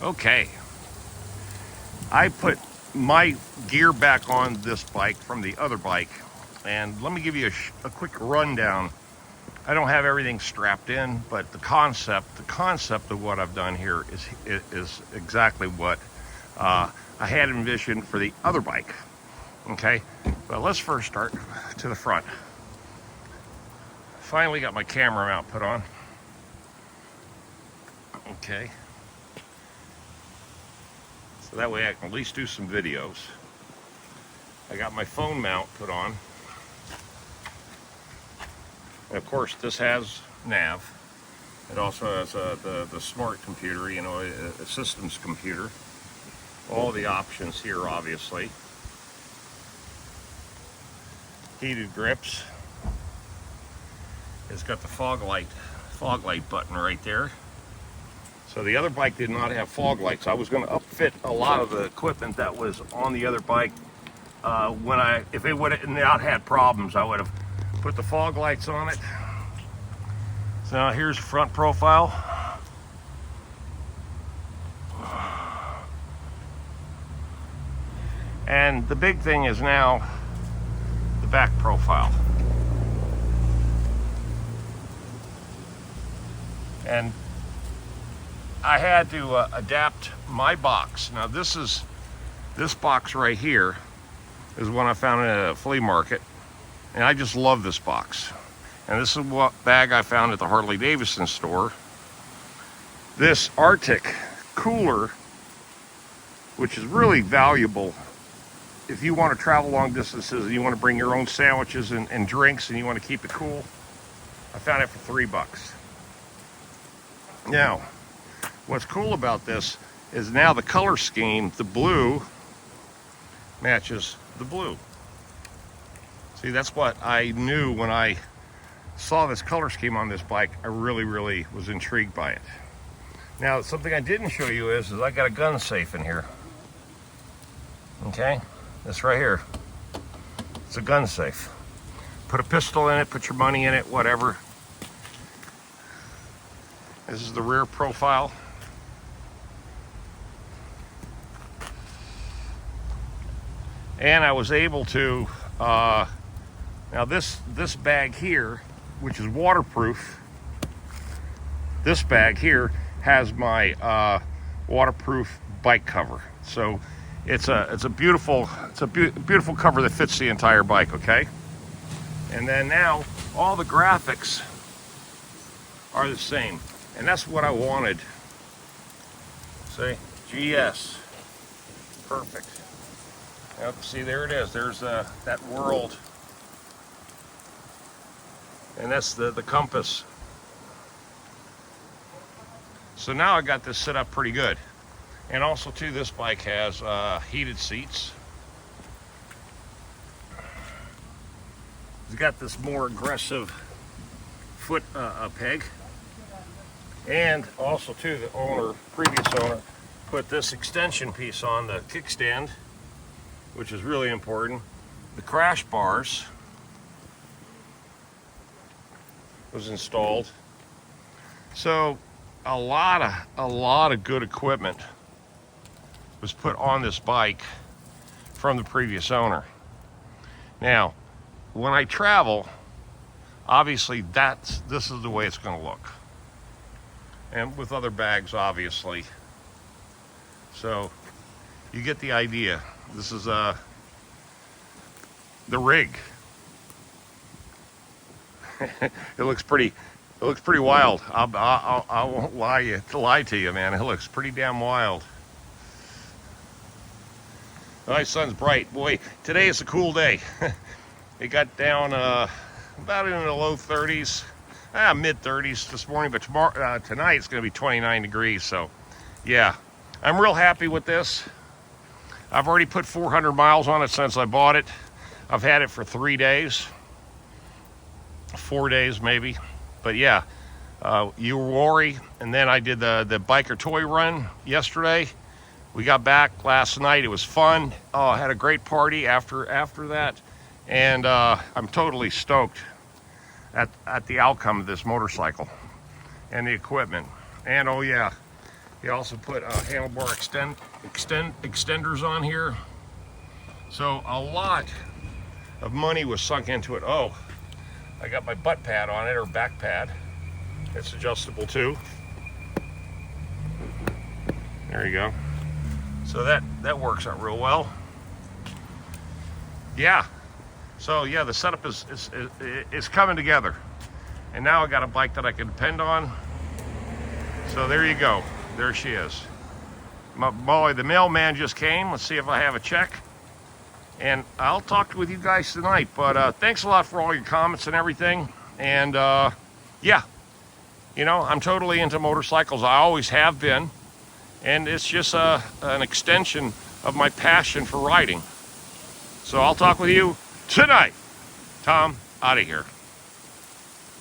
Okay, I put my gear back on this bike from the other bike, and let me give you a quick rundown. I don't have everything strapped in, but the concept of what I've done here is exactly what I had envisioned for the other bike. Okay, but let's first start to the front. Finally got my camera mount put on. Okay. So that way I can at least do some videos. I got my phone mount put on. And of course this has nav. It also has the smart computer, you know, a systems computer. All the options here, obviously. Heated grips. It's got the fog light button right there. So the other bike did not have fog lights. I was going to upfit a lot of the equipment that was on the other bike. If it would have not had problems, I would have put the fog lights on it. So now here's the front profile. And the big thing is now the back profile. And I had to adapt my box. Now this box right here is one I found at a flea market, and I just love this box. And this is what bag I found at the Harley Davidson store. This Arctic cooler, which is really valuable if you want to travel long distances and you want to bring your own sandwiches and drinks and you want to keep it cool. I found it for $3. Now, what's cool about this is now the color scheme, the blue, matches the blue. See, that's what I knew when I saw this color scheme on this bike. I really was intrigued by it. Now, something I didn't show you is I got a gun safe in here. Okay, this right here. It's a gun safe. Put a pistol in it, put your money in it, whatever. This is the rear profile. And I was able to, now this bag here, which is waterproof, this bag here has my waterproof bike cover. So it's a beautiful cover that fits the entire bike, okay? And then now all the graphics are the same. And that's what I wanted. See, GS, perfect. Now, see, there it is. There's that world, and that's the compass. So now I got this set up pretty good. And also, too, this bike has heated seats. It's got this more aggressive foot peg. And also, too, the previous owner, put this extension piece on the kickstand, which is really important. The crash bars was installed. So a lot of good equipment was put on this bike from the previous owner. Now, when I travel, obviously this is the way it's going to look. And with other bags, obviously. So you get the idea. This is the rig. It looks pretty wild. I won't lie to you, man. It looks pretty damn wild. My sun's bright. Boy, today is a cool day. It got down about in the low 30s. Mid 30s this morning, but tonight it's going to be 29 degrees. So, yeah, I'm real happy with this. I've already put 400 miles on it since I bought it. I've had it for 3 days, 4 days maybe. But yeah, you worry. And then I did the biker toy run yesterday. We got back last night. It was fun. I had a great party after that, and I'm totally stoked at the outcome of this motorcycle and the equipment. And oh yeah, He also put handlebar extenders on here. So a lot of money was sunk into it. Oh, I got my butt pad on it, or back pad. It's adjustable too. There you go. So that works out real well. Yeah. So yeah, the setup is coming together. And now I got a bike that I can depend on. So there you go. There she is. Boy, the mailman just came. Let's see if I have a check. And I'll talk with you guys tonight. But thanks a lot for all your comments and everything. And yeah, you know, I'm totally into motorcycles. I always have been. And it's just an extension of my passion for riding. So I'll talk with you tonight. Tom, out of here.